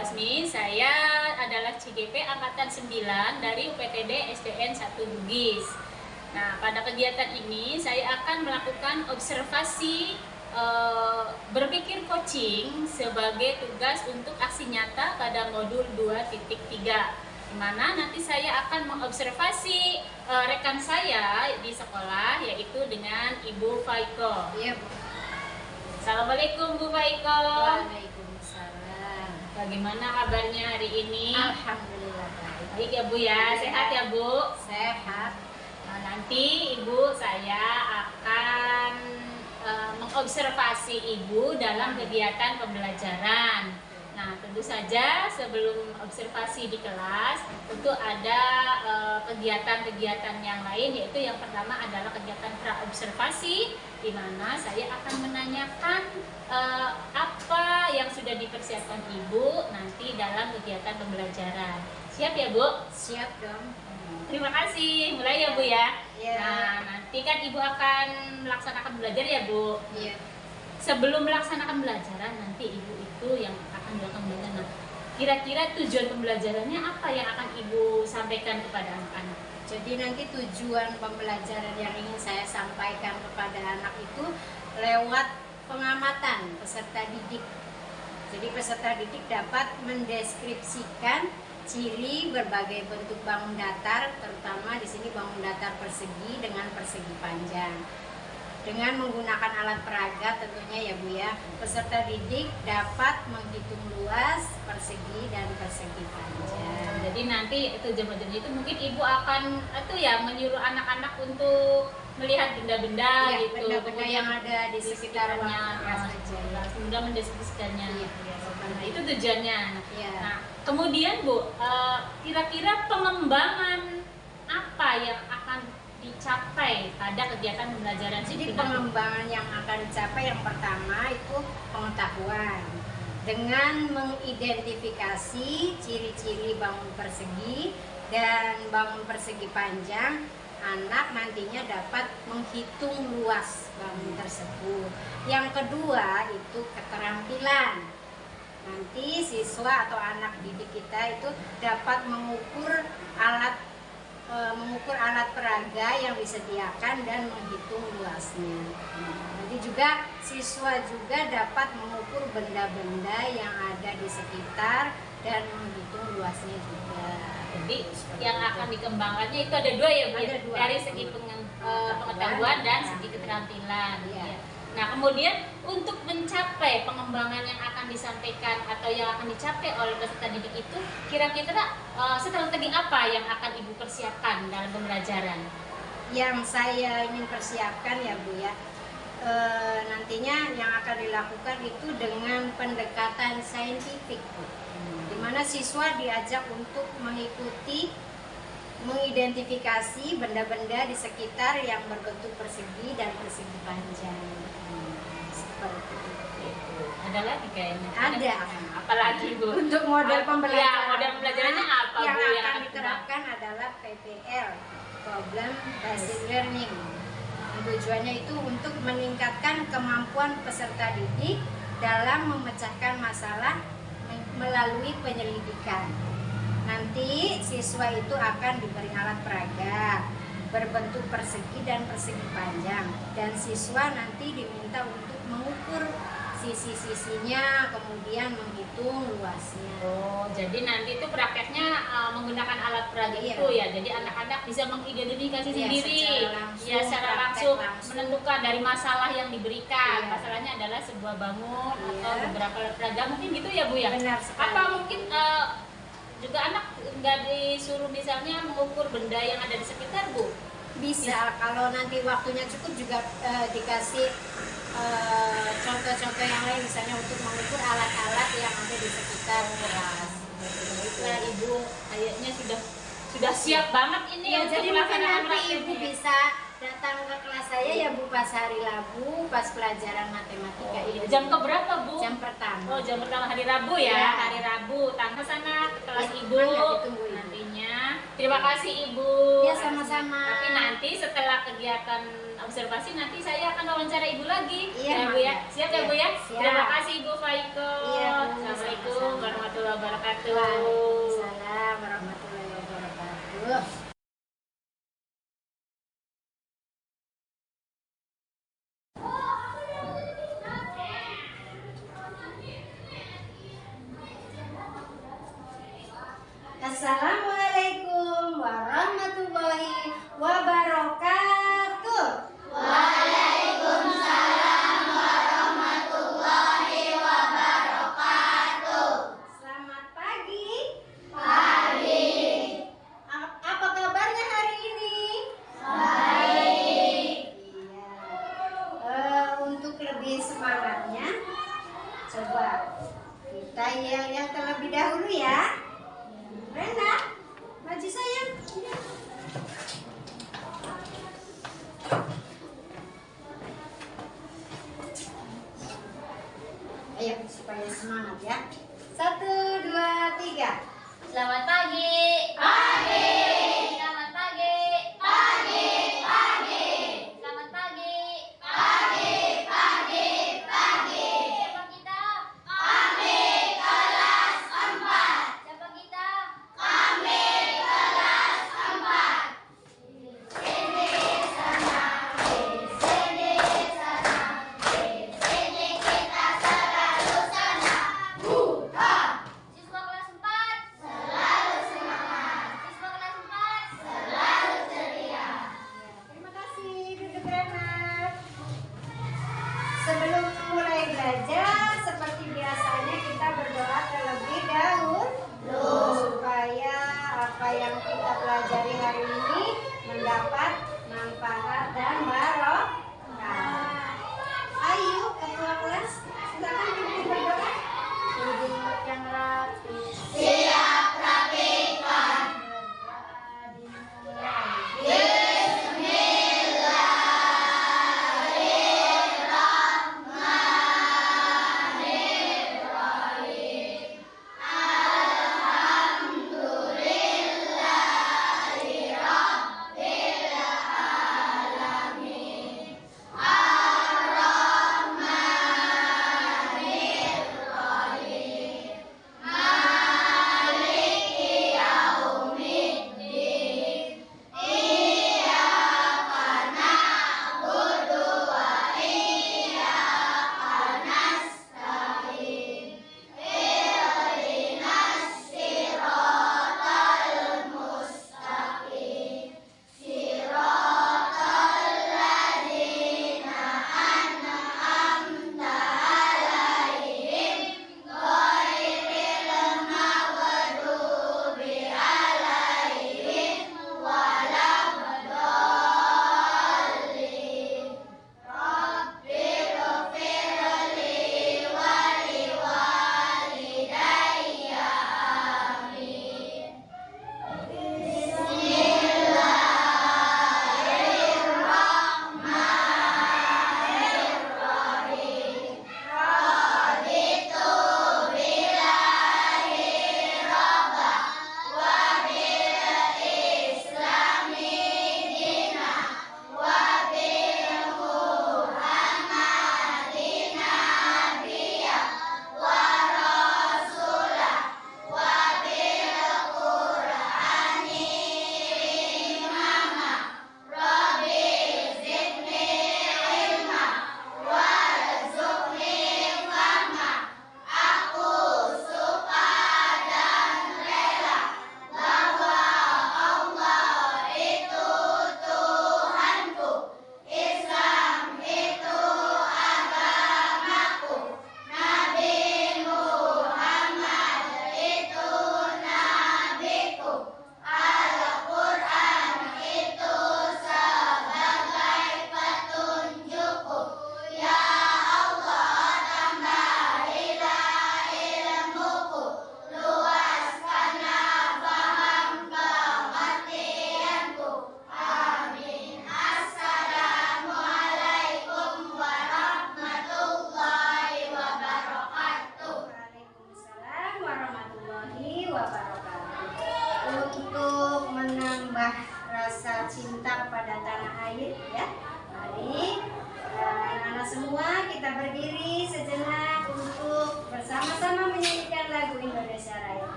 Lasmi. Saya adalah CGP Angkatan 9 dari UPTD SDN 1 Bugis. Nah, pada kegiatan ini saya akan melakukan observasi berpikir coaching sebagai tugas untuk aksi nyata pada modul 2.3, di mana nanti saya akan mengobservasi rekan saya di sekolah, yaitu dengan Ibu Faiko. Iya, Bu. Assalamualaikum Bu Faiko. Waalaikumsalam. Bagaimana kabarnya hari ini? Alhamdulillah baik. Baik ya Bu ya, sehat ya Bu? Sehat. Nah, nanti Ibu saya akan mengobservasi Ibu dalam kegiatan pembelajaran. Nah, tentu saja sebelum observasi di kelas, tentu ada kegiatan-kegiatan yang lain, yaitu yang pertama adalah kegiatan pra-observasi, di mana saya akan menanyakan apa yang sudah dipersiapkan Ibu nanti dalam kegiatan pembelajaran. Siap ya Bu? Siap dong. Terima kasih. Mulai ya Bu ya. Ya. Nah, nanti kan Ibu akan melaksanakan belajar ya Bu. Iya. Sebelum melaksanakan pembelajaran, nanti Ibu itu yang akan melakukan pembelajaran. Nah, kira-kira tujuan pembelajarannya apa yang akan Ibu sampaikan kepada anak-anak? Jadi nanti tujuan pembelajaran yang ingin saya sampaikan kepada anak itu lewat pengamatan peserta didik. Jadi peserta didik dapat mendeskripsikan ciri berbagai bentuk bangun datar, terutama di sini bangun datar persegi dengan persegi panjang. Dengan menggunakan alat peraga tentunya ya Bu ya, peserta didik dapat menghitung luas, persegi dan persegi panjang. Jadi nanti tujuan-tujuan itu mungkin Ibu akan menyuruh anak-anak untuk melihat benda-benda Ya, gitu, benda-benda yang ada di sekitarnya saja. Kemudian mendeskripsikannya. Iya. Nah, itu tujuannya. Iya. Nah, kemudian Bu, kira-kira pengembangan apa yang akan dicapai pada kegiatan pembelajaran Jadi itu? pengembangan yang akan dicapai yang pertama itu pengetahuan dengan mengidentifikasi ciri-ciri bangun persegi dan bangun persegi panjang. Anak nantinya dapat menghitung luas bangun tersebut. Yang kedua itu keterampilan. Nanti siswa atau anak didik kita itu dapat mengukur alat peraga yang disediakan dan menghitung luasnya. Nanti juga siswa juga dapat mengukur benda-benda yang ada di sekitar dan menghitung luasnya juga. Jadi yang akan dikembangkannya itu ada dua ya Bu, Ada dua. dari segi pengetahuan dan segi keterampilan. Iya. Ya. Nah, kemudian untuk mencapai pengembangan yang akan disampaikan atau yang akan dicapai oleh peserta didik itu, kira-kira strategi apa yang akan Ibu persiapkan dalam pembelajaran? Yang saya ingin persiapkan ya Bu ya, nantinya yang akan dilakukan itu dengan pendekatan saintifik Bu, di mana siswa diajak untuk mengidentifikasi benda-benda di sekitar yang berbentuk persegi dan persegi panjang. Seperti itu. Ada lagi kayaknya. Ada. Apalagi Bu? Untuk model pembelajaran. Ya, model pembelajarannya apa yang Bu yang akan diterapkan adalah PBL, Problem Based Learning. Tujuannya itu untuk meningkatkan kemampuan peserta didik dalam memecahkan masalah melalui penyelidikan. Nanti siswa itu akan diberi alat peraga berbentuk persegi dan persegi panjang, dan siswa nanti diminta untuk mengukur sisi-sisinya, kemudian menghitung luasnya. Oh, jadi nanti itu prakteknya menggunakan alat peraga Iya. itu ya. Jadi anak-anak bisa mengidentifikasi Iya, sendiri, secara langsung menentukan dari masalah yang diberikan. Iya. Masalahnya adalah sebuah bangun Iya. atau beberapa alat peraga, mungkin gitu ya Bu ya. Benar sekali. Apa mungkin juga anak nggak disuruh misalnya mengukur benda yang ada di sekitar Bu? Bisa, kalau nanti waktunya cukup juga dikasih contoh-contoh yang lain, misalnya untuk mengukur alat-alat yang ada di sekitar kelas. Baiklah Ibu, kayaknya sudah siap banget ini Ya, untuk jadi mungkin melaksanakan nanti Ibu prakteknya. bisa datang ke kelas saya ya Bu pas hari Rabu, pas pelajaran matematika ini. Jam keberapa Bu? Jam pertama. Oh, jam pertama hari Rabu ya, Ya. hari Rabu. Tangga sana ke kelas Ya, Ibu. ya, ditunggu Ibu. Nantinya Terima kasih Ibu. Ya, sama-sama. Tapi nanti setelah kegiatan observasi nanti saya akan wawancara Ibu lagi. Iya, ya Bu ya. Mak. Siap ya Bu ya? Siap. Terima kasih Ibu Faiko. Iya, Bu. Assalamualaikum Sama-sama. warahmatullahi wabarakatuh. Waalaikumsalam warahmatullahi wabarakatuh. Assalamualaikum warahmatullahi wabarakatuh. Waalaikumsalam warahmatullahi wabarakatuh. Selamat pagi. Pagi. Apa kabarnya hari ini? Baik. Iya. Untuk lebih semangatnya, coba kita yel-yel terlebih dahulu ya. Brenda, maju sayang. Ayo supaya semangat ya. 1, 2, 3. Selamat pagi. Pagi. Selamat pagi. Pagi. Pagi. Selamat pagi. Pagi. Pagi. Pagi. Siapa kita? Kami kelas 4. Siapa kita? Kami kelas 4. Sini sana, sini sana, sini kita selalu sana. Siswa kelas 4 selalu semangat.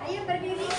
Ayo berdiri.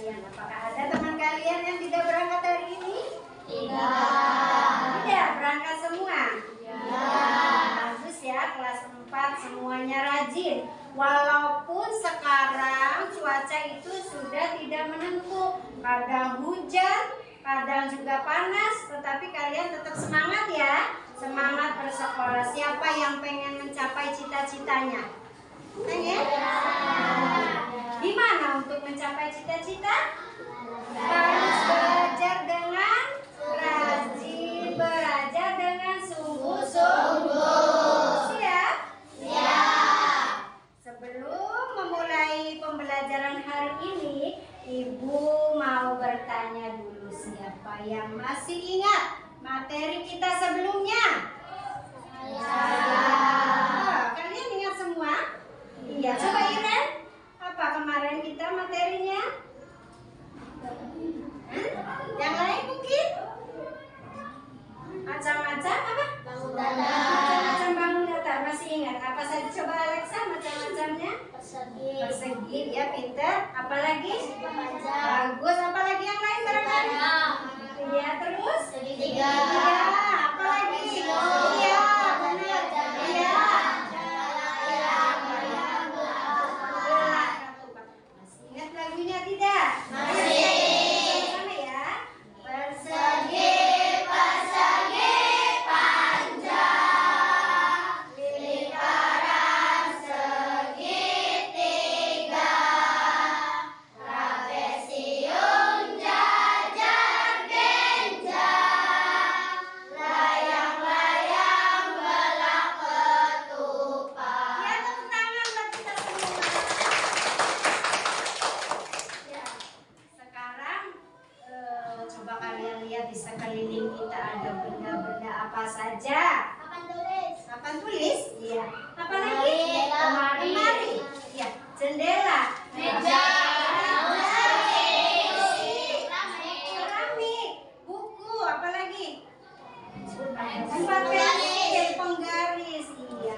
Apakah ada teman kalian yang tidak berangkat hari ini? Tidak berangkat semua? Bagus ya, kelas 4 semuanya rajin. Walaupun sekarang cuaca itu sudah tidak menentu, kadang hujan, kadang juga panas, tetapi kalian tetap semangat ya. Semangat bersekolah. Siapa yang pengen mencapai cita-citanya? Pengen? Gimana untuk mencapai cita-cita? Harus belajar dengan rajin, belajar dengan sungguh-sungguh. Siap? Sebelum memulai pembelajaran hari ini, Ibu mau bertanya dulu, siapa yang masih ingat materi kita sebelumnya? Kalian ingat semua? Iya, coba Iren. Apa kemarin kita materinya? Yang lain mungkin? Macam-macam apa? Macam-macam bangun datar. Masih ingat? Apa saja? Coba Alexa, macam-macamnya? Persegi, ya pintar. Apalagi? Bagus. Apalagi yang lain barangkali? Iya, terus? Segitiga. Apalagi? Iya, benar. Iya. Masih ingat lagunya tidak? Masih. Sama ya. Persegi, persegi panjang, lingkaran segitiga, trapesium jajar genjang, layang-layang belak ketupat. Ya, tepuk tangan buat kita semua. Ya, sekarang coba kalian lihat di sekeliling kita ada benda-benda apa saja. Papan tulis? Iya. Apa lagi? Lemari. Iya. Jendela. Meja. Keramik. Buku. Apa lagi? Tempat pensil, penggaris. Iya.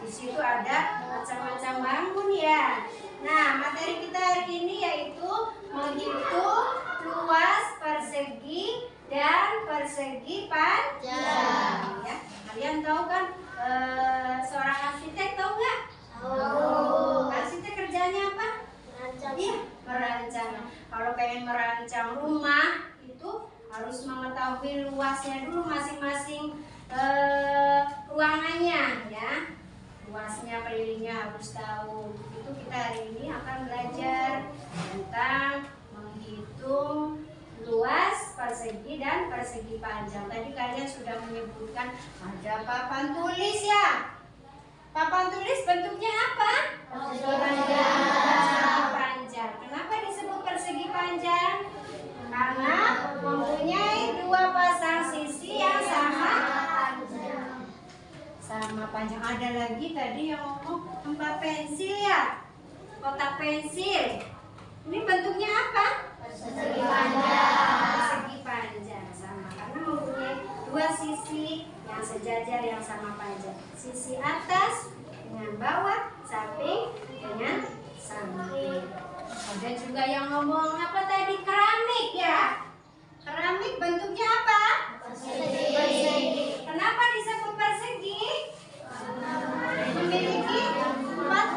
Di situ ada macam-macam bangun ya. Nah, materi kita hari ini yaitu menghitung luas persegi dan persegi panjang. Ya. Kalian tahu kan seorang arsitek tahu nggak? Arsitek kerjanya apa? Iya, merancang. Kalau pengen merancang rumah itu harus mengetahui luasnya dulu masing-masing ruangannya ya. Luasnya, kelilingnya harus tahu. Itu kita hari ini akan belajar tentang menghitung luas, persegi, dan persegi panjang. Tadi kalian sudah menyebutkan ada papan tulis ya. Papan tulis bentuknya apa? Persegi panjang. Kenapa disebut persegi panjang? Karena mempunyai dua pasang sisi yang sama panjang. Ada lagi tadi yang ngomong tempat pensil ya, kotak pensil. Ini bentuknya apa? Persegi panjang sama karena mempunyai dua sisi yang sejajar yang sama panjang. Sisi atas dengan bawah, samping dengan samping. Ada juga yang ngomong apa tadi? Keramik ya. Keramik bentuknya apa? Persegi. Kenapa disebut persegi? Memiliki empat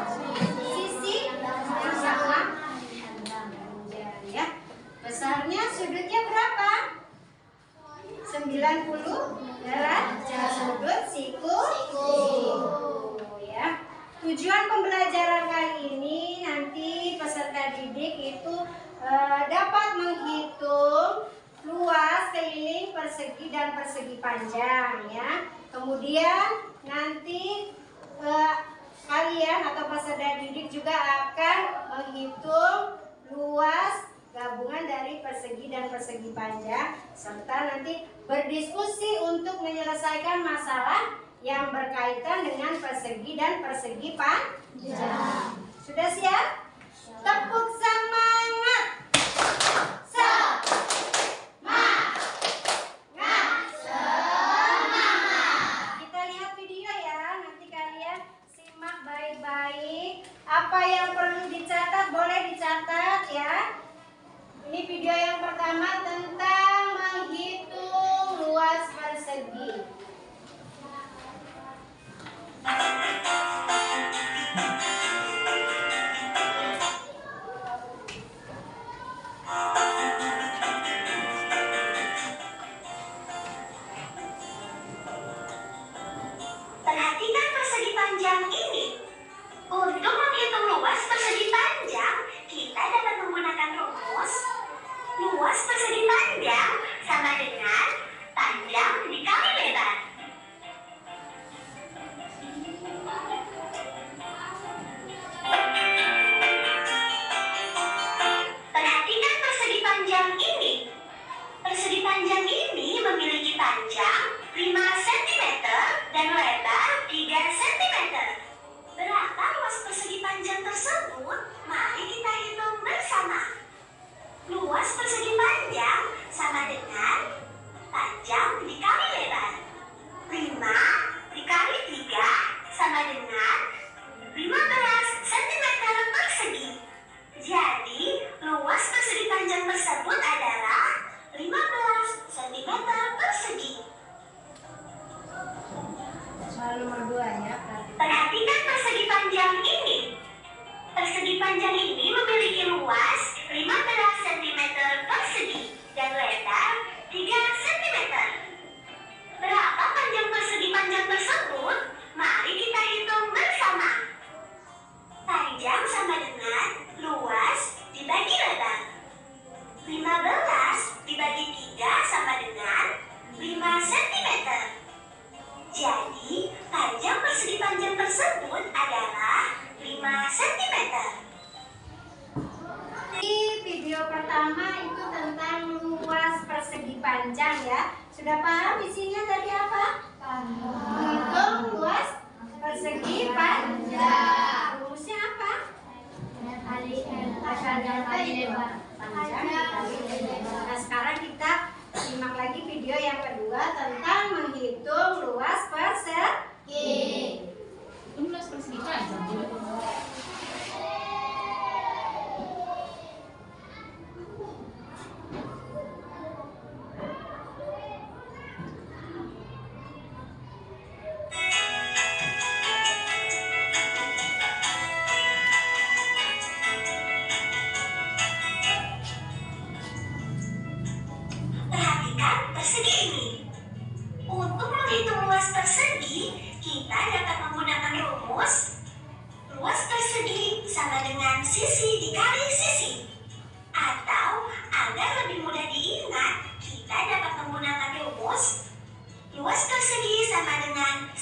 sisi yang sama panjang ya. Besarnya sudutnya berapa? 90 derajat sudut siku ya. Tujuan pembelajaran kali ini nanti peserta didik itu dapat menghitung luas, keliling, persegi dan persegi panjang ya. Kemudian nanti kalian atau peserta didik juga akan menghitung luas gabungan dari persegi dan persegi panjang serta nanti berdiskusi untuk menyelesaikan masalah yang berkaitan dengan persegi dan persegi panjang. Sudah siap? Tepuk semangat! Kita lihat video ya, nanti kalian simak baik-baik. Apa yang perlu dicatat boleh dicatat ya. Ini video yang pertama tentang menghitung luas persegi. Perhatikan persegi panjang ini. Untuk menghitung luas persegi panjang, kita dapat menggunakan rumus. Luas persegi panjang sama dengan panjang dikali lebar. Perhatikan persegi panjang ini. Persegi panjang ini memiliki panjang 5 cm dan lebar 3 cm. Berapa luas persegi panjang tersebut? Mari kita hitung bersama. Luas persegi panjang sama dengan panjang dikali lebar. 5 dikali 3 sama dengan 15 cm persegi. Jadi, luas persegi panjang tersebut adalah 15 cm persegi. Soal nomor 2 ya. Perhatikan persegi panjang ini. Persegi panjang ini memiliki luas 15 cm persegi dan lebar 3 cm. Berapa panjang persegi panjang tersebut? Mari kita hitung bersama. Panjang sama dengan luas dibagi lebar. 15 dibagi 3 sama dengan 5 cm. Jadi, panjang persegi panjang tersebut adalah 5 cm. Di video pertama itu tentang luas persegi panjang ya. Sudah paham isinya tadi apa? Menghitung luas persegi panjang. Rumusnya apa? Panjang dikali lebar. Nah, sekarang kita simak lagi video yang kedua tentang menghitung luas persegi. Itu luas persegi panjang. Perhatikan persegi ini. Untuk menghitung luas persegi, kita dapat menggunakan rumus. Luas persegi sama dengan sisi dikali sisi. Atau agar lebih mudah diingat,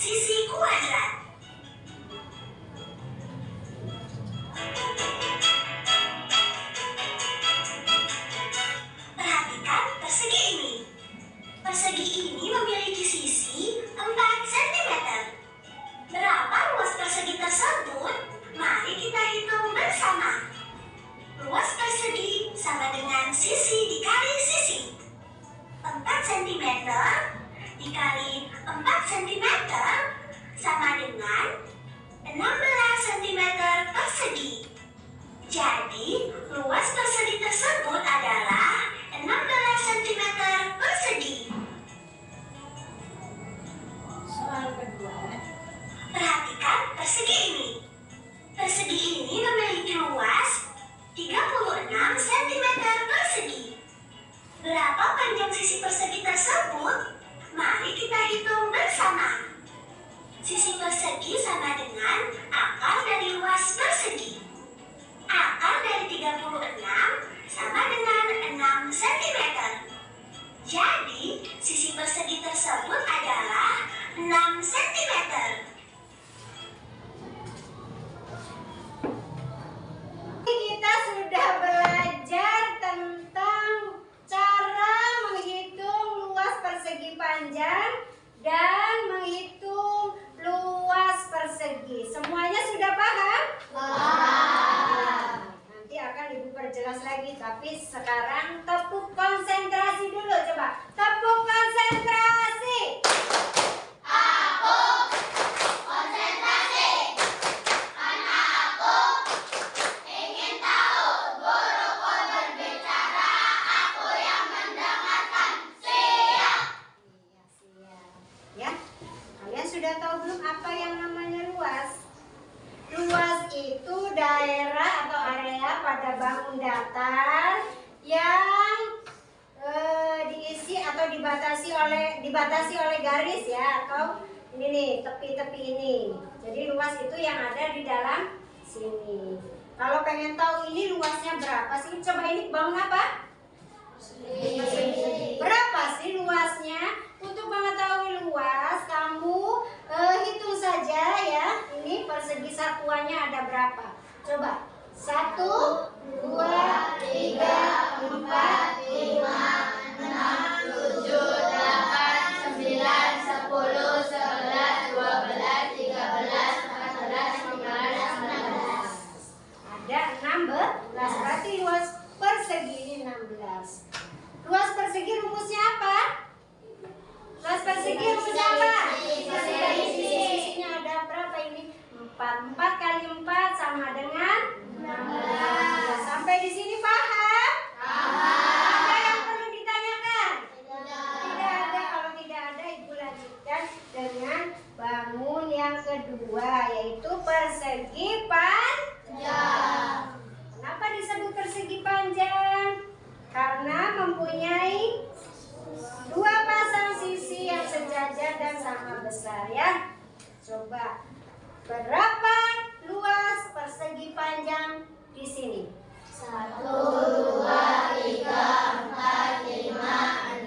sisi kuadrat. Perhatikan persegi ini. Persegi ini memiliki sisi 4 cm. Berapa luas persegi tersebut? Mari kita hitung bersama. Luas persegi sama dengan sisi dikali sisi. 4 cm dikali 4 cm sama dengan 16 cm persegi. Jadi, luas persegi tersebut adalah 16 cm persegi. Soal kedua. Perhatikan persegi ini. Persegi ini memiliki luas 36 cm persegi. Berapa panjang sisi persegi tersebut? Mari kita hitung bersama. Sisi persegi sama dengan akar dari luas persegi. Akar dari 36 sama dengan 6 cm. Jadi, sisi persegi tersebut adalah 6 cm. Kita sudah belajar tentang cara menghitung luas persegi panjang dan menghitung luas persegi. Semuanya sudah paham? Paham. Nanti akan Ibu perjelas lagi, tapi sekarang tepuk konsentrasi dulu. Coba tepuk konsentrasi. Ya, kalian sudah tahu belum apa yang namanya luas? Luas itu daerah atau area pada bangun datar yang diisi atau dibatasi oleh garis ya, atau ini nih tepi-tepi ini. Jadi luas itu yang ada di dalam sini. Kalau pengen tahu ini luasnya berapa sih? Coba ini bangun apa? Berapa sih luasnya? Untuk mengetahui luas, kamu hitung saja ya. Ini persegi satuannya ada berapa? Coba. 1, 2, 3, 4, 5, 6, 7, 8, 9, 10, 11, 12, 13, 14, 15, 16. Ada 16. Berarti luas persegi ini 16. Luas persegi rumusnya apa? Luas persegi rumusnya apa? Sisi-sisinya ada berapa ini? 4. 4 kali 4 sama dengan 16. Sampai di sini paham? Paham. Ada yang perlu ditanyakan? Tidak ada. Kalau tidak ada, Ibu lanjutkan dengan bangun yang kedua, yaitu persegi panjang. Kenapa disebut persegi panjang? Karena mempunyai dua pasang sisi yang sejajar dan sama besar ya. Coba, berapa luas persegi panjang di sini? 1, 2, 3, 4, 5,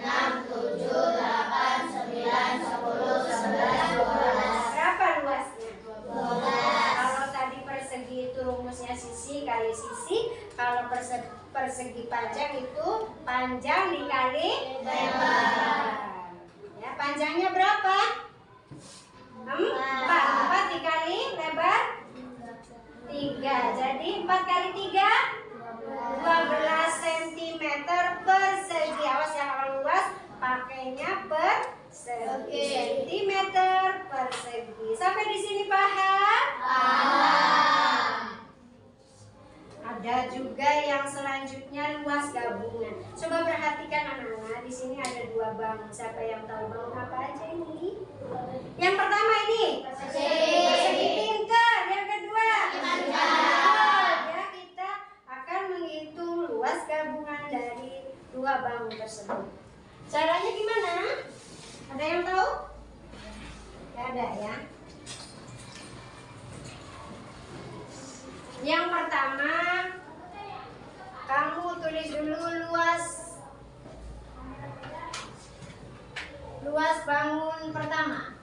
6, 7, 8, 9, 10, 11, 12. Berapa luasnya? 12. Kalau tadi persegi itu rumusnya sisi kali sisi, kalau persegi panjang itu panjang dikali lebar. Ya, panjangnya berapa? 4. 4 dikali lebar 3. Jadi 4 kali 3 12 cm persegi. Awas ya kalau luas pakainya persegi. Centimeter persegi. Sampai di sini paham? Paham. Ada juga yang selanjutnya luas gabungan. Coba perhatikan anak-anak, di sini ada dua bangun. Siapa yang tahu bangun apa aja ini? Yang pertama ini persegi pintar. Yang kedua ya, kita akan menghitung luas gabungan dari dua bangun tersebut. Caranya gimana? Ada yang tahu? Gak ada ya. Yang pertama, kamu tulis dulu luas bangun pertama.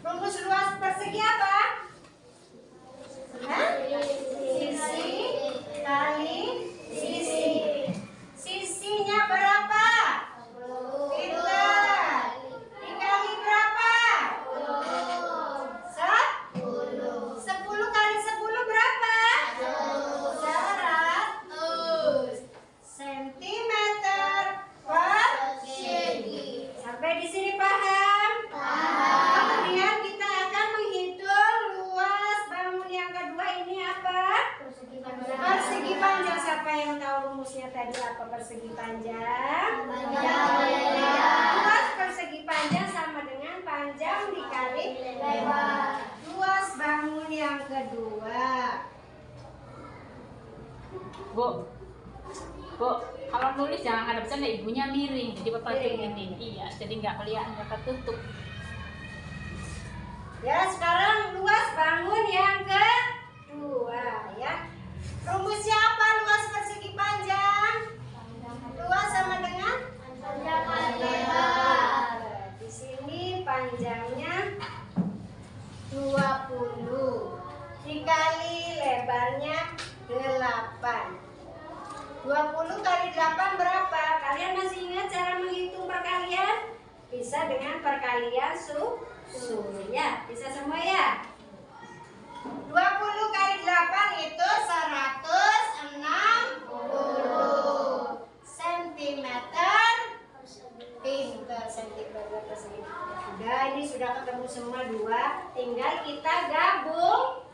Rumus luas persegi apa? Hah? Sisi kali sisi. Sisinya berapa? Pintar. Dikali berapa? 10 kali 10 berapa? 100 sentimeter persegi. Sampai di sini paham? Kemudian kita akan menghitung luas bangun yang kedua ini apa? Persegi panjang. Siapa yang tahu rumusnya tadi apa persegi panjang? Luas persegi panjang sama dengan panjang dikali lebar. Luas bangun yang kedua. Bu, kalau nulis jangan hadap sana, ibunya miring, jadi bapak ini. Iya, jadi nggak kelihatan, nggak ketutup. Ya, sekarang luas bangun yang kedua ya. Rumusnya apa luas persegi panjang? Luas sama dengan panjang kali lebar. Di sini panjangnya 20 dikali lebarnya 8. 20 kali 8 berapa? Kalian masih ingat cara menghitung perkalian? Bisa dengan perkalian susun ya. Bisa semua ya? 20 kali 8 itu 160 sentimeter. Pintar, sentimeter persegi. Sudah, ini sudah ketemu semua dua. Tinggal kita gabung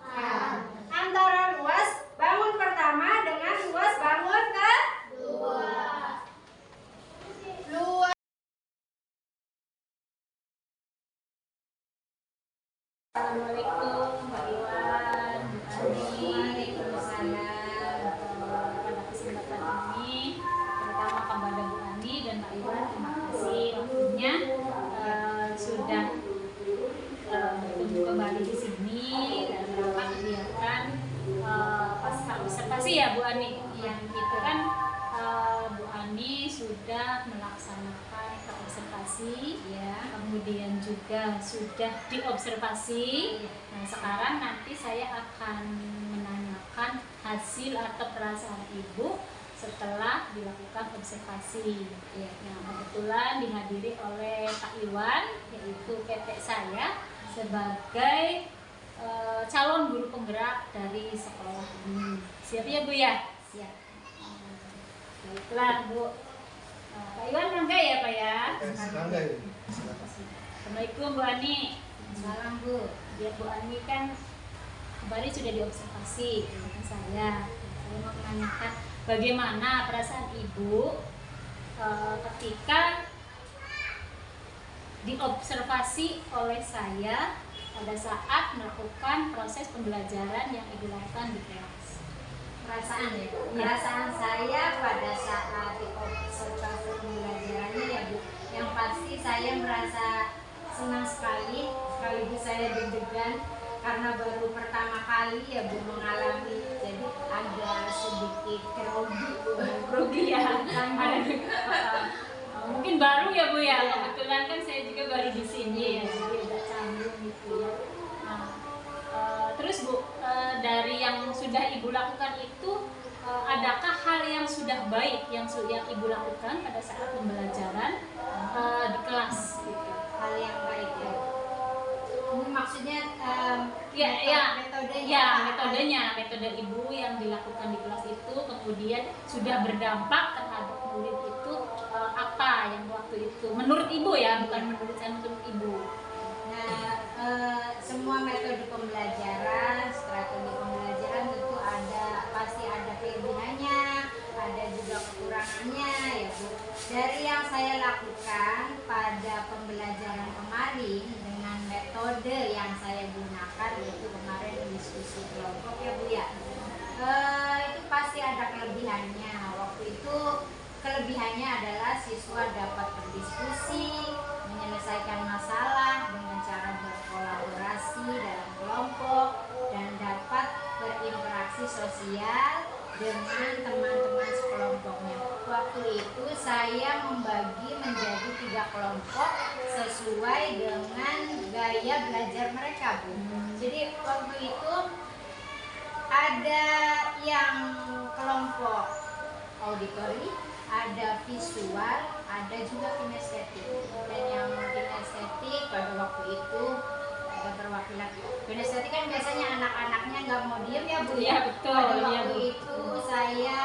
antara luas bangun pertama dengan luas bangun kedua. Luas. Assalamualaikum Pak Iwan, Bu Ani. Waalaikumsalam. Pada kesempatan ini, terutama kepada Bu Ani dan Pak Iwan, terima kasih waktunya sudah bertemu kembali di sini dan dapat kegiatan pasca observasi ya Bu Ani. Yang itu kan Bu Ani sudah melaksanakan observasi ya, kemudian juga sudah diobservasi. Nah, sekarang nanti saya akan menanyakan hasil atau perasaan ibu setelah dilakukan observasi ya. Nah, kebetulan dihadiri oleh Pak Iwan, yaitu kakek saya sebagai calon guru penggerak dari sekolah ini. Siap ya Bu ya? Siap. Baiklah Bu. Pak Iwan mangga ya Pak ya? Mangga ya. Assalamualaikum Bu Ani. Salam Bu. Ya Bu Ani kan kemarin sudah diobservasi dengan saya. Saya mau menanyakan bagaimana perasaan Ibu ketika diobservasi oleh saya pada saat melakukan proses pembelajaran yang Ibu lakukan di kelas. Perasaan ya, perasaan saya pada saat observasi pembelajarannya ya Bu, yang pasti saya merasa senang sekali, sekaligus saya deg-degan karena baru pertama kali ya Bu mengalami, jadi agak sedikit Grogi ya. Mungkin baru ya Bu ya. Kebetulan kan saya juga baru di sini ya, jadi agak canggung gitu ya. Terus Bu, dari yang sudah Ibu lakukan itu, adakah hal yang sudah baik yang Ibu lakukan pada saat pembelajaran di kelas gitu? hal yang baik ya. Ini maksudnya metodenya, metode Ibu yang dilakukan di kelas itu kemudian sudah berdampak terhadap murid itu, apa yang waktu itu menurut Ibu ya, bukan menurut saya, menurut Ibu. Nah, semua metode pembelajaran, strategi pembelajaran tentu pasti ada kelebihannya, ada juga kekurangannya ya Bu. Dari yang saya lakukan pada pembelajaran kemarin dengan metode yang saya gunakan, yaitu kemarin diskusi kelompok ya Bu ya, itu pasti ada kelebihannya. Waktu itu kelebihannya adalah siswa dapat berdiskusi, menyelesaikan masalah dengan cara berkolaborasi dalam kelompok, dan dapat berinteraksi sosial dengan teman-teman sekelompoknya. Waktu itu saya membagi menjadi 3 kelompok sesuai dengan gaya belajar mereka, Bu. Jadi waktu itu ada yang kelompok auditori, ada visual, ada juga kinestetik. Dan yang kinestetik pada waktu itu ada perwakilan. Kinestetik kan biasanya anak-anaknya nggak mau diem ya, Bu. Iya, betul. Pada Iya, waktu Bu. itu saya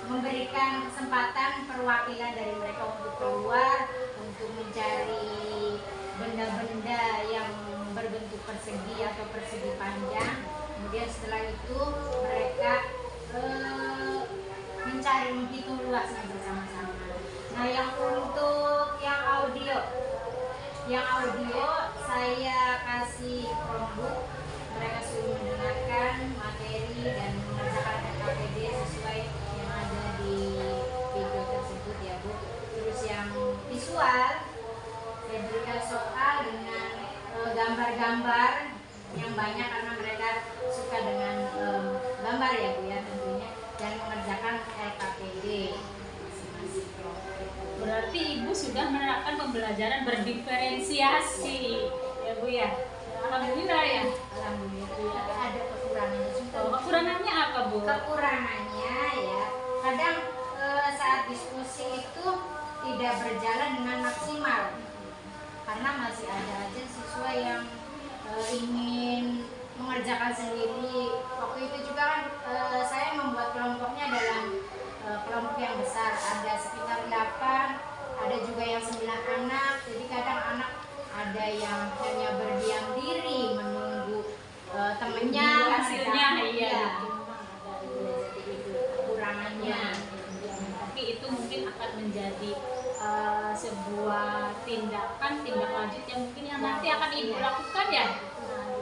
memberikan kesempatan perwakilan dari mereka untuk keluar, untuk mencari benda-benda yang berbentuk persegi atau persegi panjang. Kemudian setelah itu mereka mencari menghitung luasnya bersama-sama. Nah, untuk yang audio saya kasih Chromebook, mereka suruh mendengarkan materi dan mengerjakan RKPD sesuai yang ada di video tersebut ya, Bu. Terus yang visual saya berikan soal dengan gambar-gambar yang banyak karena mereka suka dengan gambar ya, Bu ya, tentunya, dan mengerjakan LKPD masing-masing kelompok. Berarti Ibu sudah menerapkan pembelajaran berdiferensiasi ya, Bu ya. Alhamdulillah ya. Alhamdulillah. Tapi ada kekurangannya juga. Kekurangannya apa, Bu? Kekurangannya ya, kadang saat diskusi itu tidak berjalan dengan maksimal karena masih ada aja siswa yang ingin mengerjakan sendiri. Waktu itu juga kan saya membuat kelompoknya dalam kelompok yang besar, ada sekitar 8, ada juga yang 9 anak. Jadi kadang anak ada yang hanya berdiam diri menunggu temennya hasilnya, iya. Jadi itu kekurangannya. Tapi itu mungkin akan menjadi sebuah tindak lanjut yang mungkin yang nanti akan Ibu lakukan ya.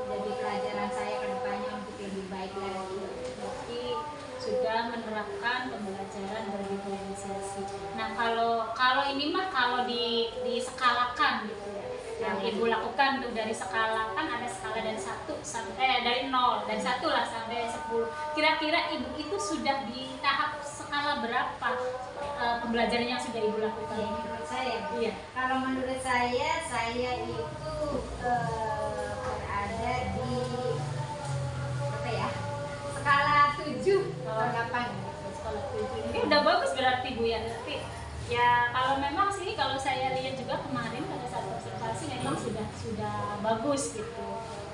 Jadi pelajaran saya ke depannya untuk lebih baik lagi. Berarti sudah menerapkan pembelajaran berdiferensiasi. Nah, kalau ini mah kalau diskalakan gitu ya. Yang Ibu lakukan tuh dari skala, kan ada skala dari 1 sampai dari 0 dan 1 lah sampai 10. Kira-kira Ibu itu sudah di tahap skala berapa pembelajaran yang sudah Ibu lakukan? Ya, menurut saya, Iya. kalau menurut saya itu berada di apa ya? Skala 7 atau 8. Skala 7. Ini udah bagus berarti, Bu ya. Tapi ya kalau memang sih kalau saya lihat juga kemarin pada saat observasi memang sudah bagus gitu.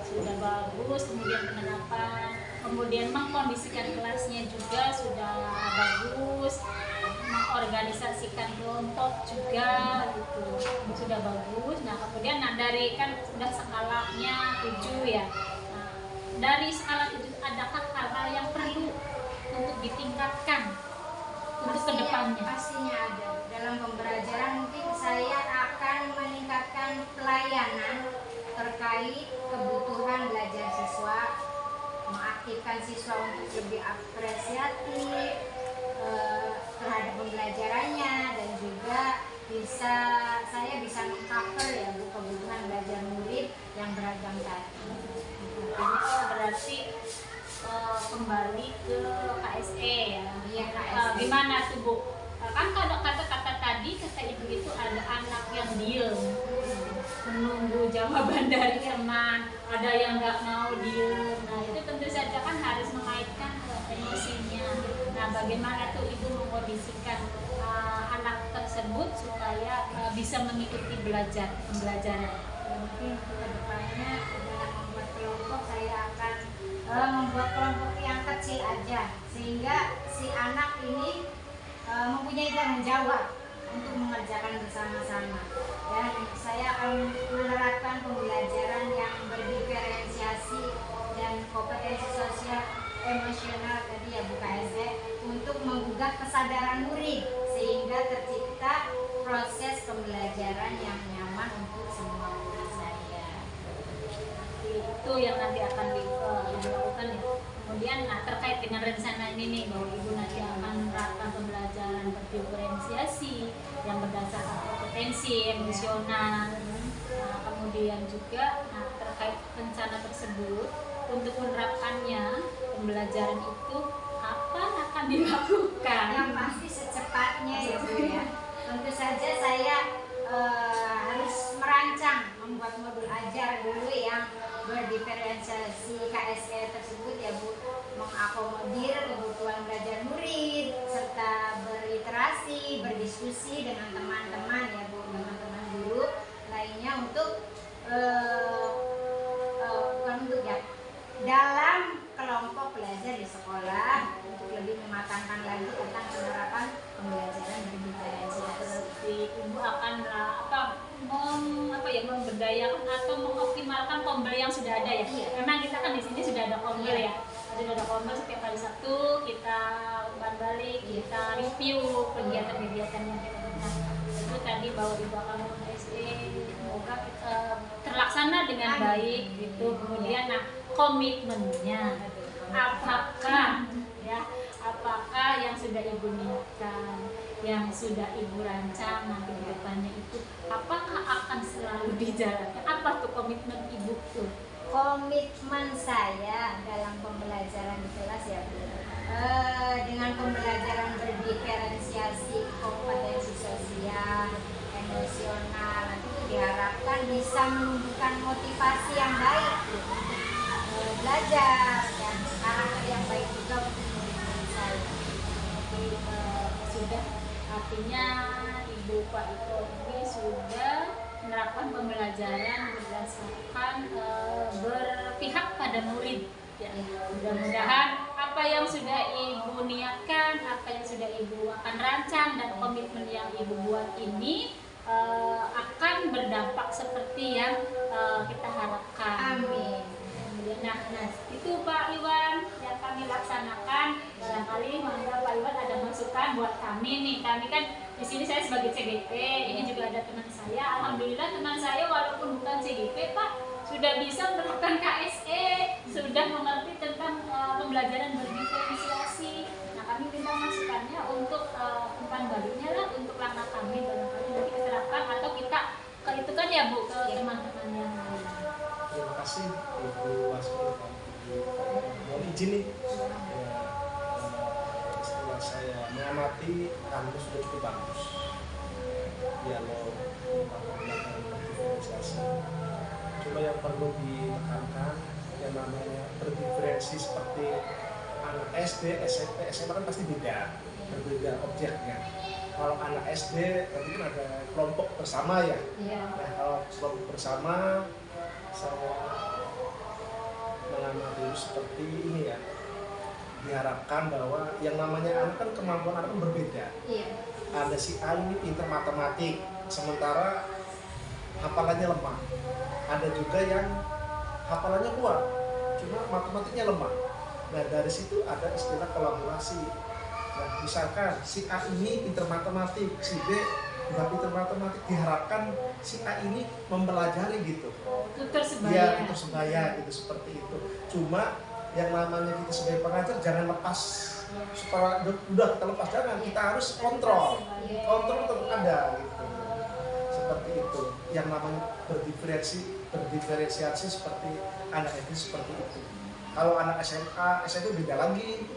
Sudah bagus, kemudian penerapan, kemudian mengkondisikan kelasnya juga sudah bagus, mengorganisasikan kelompok juga gitu, sudah bagus. Nah, kemudian dari kan sudah skalanya 7 ya. Nah, dari skala 7 adakah hal-hal yang perlu untuk ditingkatkan untuk kedepannya? Pastinya ada. Dalam pembelajaran mungkin saya akan meningkatkan pelayanan terkait kebutuhan belajar siswa, mengaktifkan siswa untuk lebih apresiatif terhadap pembelajarannya, dan juga saya bisa mengcover ya, Bu, kebutuhan belajar murid yang beragam tadi. Berarti kembali ke KSE ya. Iya, KSE. Gimana tuh, Bu? Kan kata-kata tadi kata Ibu itu ada anak yang diem menunggu jawaban dari teman, ada yang nggak mau diem. Nah, itu tentu saja kan harus mengaitkan ke emosinya. Nah, bagaimana tuh Ibu mengkondisikan anak tersebut supaya bisa mengikuti pembelajaran? Mungkin ke depannya dalam membuat kelompok saya akan membuat kelompok yang kecil aja, sehingga si anak ini mempunyai tanggung jawab untuk mengerjakan bersama-sama. Dan saya akan menerapkan pembelajaran yang berdiferensiasi dan kompetensi sosial emosional tadi ya, Bu KSE, untuk menggugah kesadaran murid sehingga tercipta proses pembelajaran yang nyaman untuk semua murid saya. Itu yang nanti akan dilakukan ya. Kemudian terkait dengan rencana ini nih, bahwa Ibu nanti akan menerapkan pembelajaran berdiferensiasi yang berdasarkan kompetensi emosional. Nah, kemudian juga terkait rencana tersebut untuk menerapkannya pembelajaran itu kapan akan dilakukan? Yang pasti secepatnya ya, Bu ya. Tentu saja saya harus merancang, membuat modul ajar dulu yang berdiferensiasi KSE tersebut ya Bu, mengakomodir kebutuhan belajar murid serta berliterasi, berdiskusi dengan teman-teman ya Bu, teman-teman guru lainnya untuk bukan untuk ya, dalam kelompok belajar di sekolah untuk lebih mematangkan lagi tentang penerapan pembelajaran berdiferensiasi. Ibu akan memberdayakan atau mengoptimalkan kombel yang sudah ada ya. Iya. Memang kita kan di sini sudah ada kombel ya. Ada kombel setiap hari Sabtu kita umpan balik, kita review kegiatan-kegiatannya. Nah, itu tadi bahwa Ibu akan SE, semoga kita terlaksana dengan baik gitu. Kemudian komitmennya apakah yang sudah Ibu niatkan, yang sudah Ibu rancang nanti ke depannya itu apakah akan selalu dijalankan? Apa tuh komitmen Ibu tuh? Komitmen saya dalam pembelajaran di kelas ya Bu, dengan pembelajaran berdiferensiasi kompetensi sosial, emosional, nanti itu diharapkan bisa menumbuhkan motivasi yang baik Bu, untuk belajar dan karakter yang baik juga untuk murid-murid saya. Jadi sudah artinya Ibu Pak Iko ini sudah menerapkan pembelajaran berdasarkan berpihak pada murid ya. Mudah-mudahan apa yang sudah Ibu niatkan, apa yang sudah Ibu akan rancang dan komitmen yang Ibu buat ini akan berdampak seperti yang kita harapkan. Amin. Nah, itu Pak Iwan yang kami laksanakan. Barangkali mangga Pak Iwan ada masukan buat kami nih. Kami kan di sini saya sebagai CGP, ini juga ada teman saya. Alhamdulillah teman saya walaupun bukan CGP Pak sudah bisa menerapkan KSE, sudah mengerti tentang pembelajaran berdiferensiasi. Nah, kami minta masukannya untuk umpan baliknya lah untuk langkah kami, barangkali nanti kita terapkan atau kita itu kan ya Bu ke teman-teman yang lain. Terima kasih Ibu Wasmil dan Ibu. Mohon izin nih, setelah saya mengamati kamu sudah cukup bagus dialog tentang pembelajaran berdiferensiasi. Cuma yang perlu ditekankan yang namanya berdiferensi seperti anak SD, SMP, SMA kan pasti berbeda objeknya. Kalau anak SD nanti kan ada kelompok bersama ya. Nah, kalau kelompok bersama saya mengamati seperti ini ya, diharapkan bahwa yang namanya anak kan kemampuan anak kan berbeda. Ada si A ini pintar matematik, sementara hafalannya lemah. Ada juga yang hafalannya kuat, cuma matematiknya lemah. Nah, dari situ ada istilah kolaborasi. Nah, misalkan si A ini pintar matematik, si B nggak pintar matematik, diharapkan si A ini mempelajari gitu. Tutur sebaya. Iya, tutur sebaya gitu, seperti itu. Cuma yang namanya kita sebagai pengajar jangan lepas, supaya udah kita lepas, jangan, kita harus kontrol tetap ada gitu. Seperti itu. Yang namanya berdiferensiasi seperti anak itu seperti itu. Kalau anak SMA, SMA beda lagi.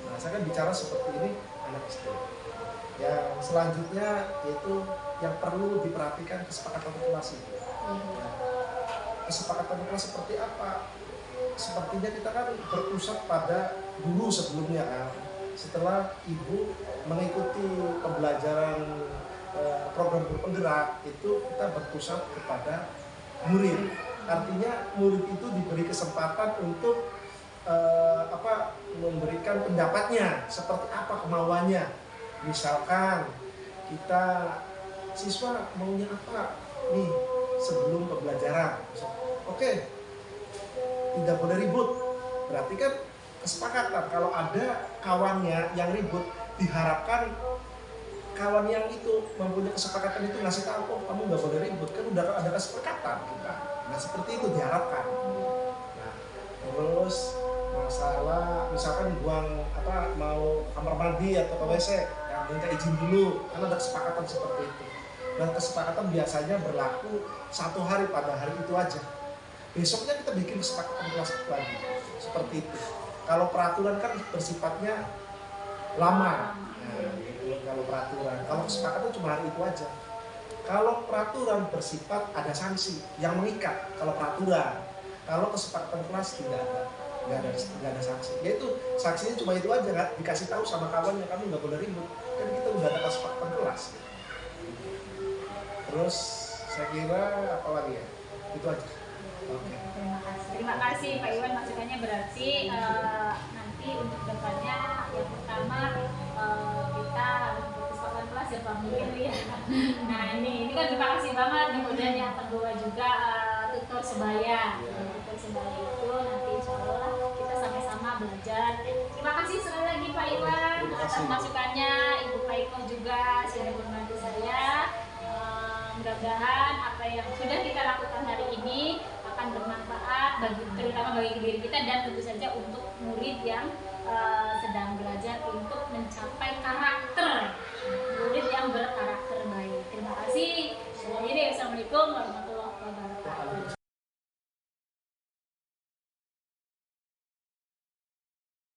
Nah, saya kan bicara seperti ini anak SD. Yang selanjutnya yaitu yang perlu diperhatikan kesepakatan kelas itu. Kesepakatan kelas seperti apa? Sepertinya kita kan berpusat pada guru sebelumnya kan. Setelah Ibu mengikuti pembelajaran program guru penggerak itu kita berpusat kepada murid. Artinya murid itu diberi kesempatan untuk memberikan pendapatnya, seperti apa kemauannya. Misalkan kita siswa maunya apa nih sebelum pembelajaran, oke, tidak boleh ribut, berarti kan kesepakatan. Kalau ada kawannya yang ribut, diharapkan kawan yang itu mempunyai kesepakatan itu ngasih tahu, oh kamu nggak boleh ribut, kan udah ada kesepakatan kita. Nah, seperti itu diharapkan. Nah, terus masalah misalkan mau kamar mandi atau ke WC, yang minta izin dulu, kan ada kesepakatan seperti itu. Dan kesepakatan biasanya berlaku 1 hari, pada hari itu aja. Besoknya kita bikin kesepakatan kelas lagi, seperti itu. Kalau peraturan kan bersifatnya lama. Nah, kalau peraturan, kalau kesepakatan cuma hari itu aja. Kalau peraturan bersifat ada sanksi yang mengikat, kalau peraturan, kalau kesepakatan kelas nggak ada sanksi. Yaitu sanksinya cuma itu aja, nggak dikasih tahu sama kawannya kamu nggak boleh ribut. Kan kita udah ada kesepakatan kelas. Terus saya kira apa lagi ya? Itu aja. Oke. Terima kasih Pak Iwan, masukannya berarti nanti untuk depannya yang pertama kita kesepakatan kelas ya Pak Mungkin ya. Nah ini kan terima kasih banget. Kemudian yang kedua juga tutor sebaya. Tutor sebaya itu nanti insya Allah kita sama-sama belajar. Terima kasih sekali lagi Pak Iwan atas masukannya. Ibu Pak Iko juga sudah membantu saya. Mudah-mudahan apa yang sudah kita lakukan hari ini akan bermanfaat terutama bagi diri kita dan tentu saja untuk murid yang